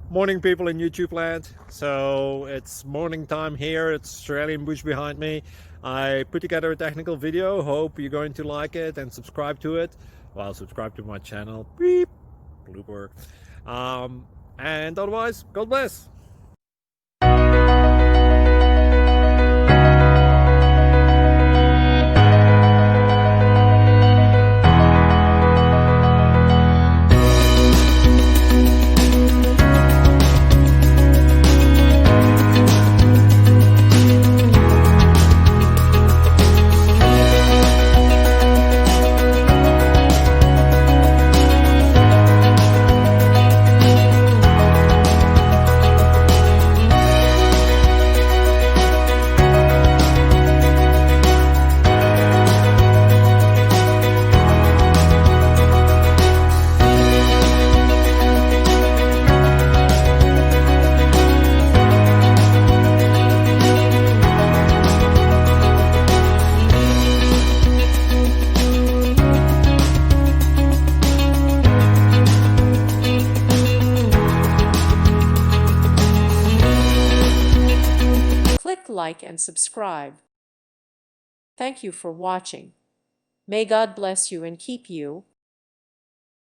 Morning, people in YouTube land. So it's morning time here. It's Australian bush behind me. I put together a technical video. Hope you're going to like it and subscribe to it. Well, subscribe to my channel. Beep. Blooper. And otherwise, God bless. Click like and subscribe. Thank you for watching. May God bless you and keep you.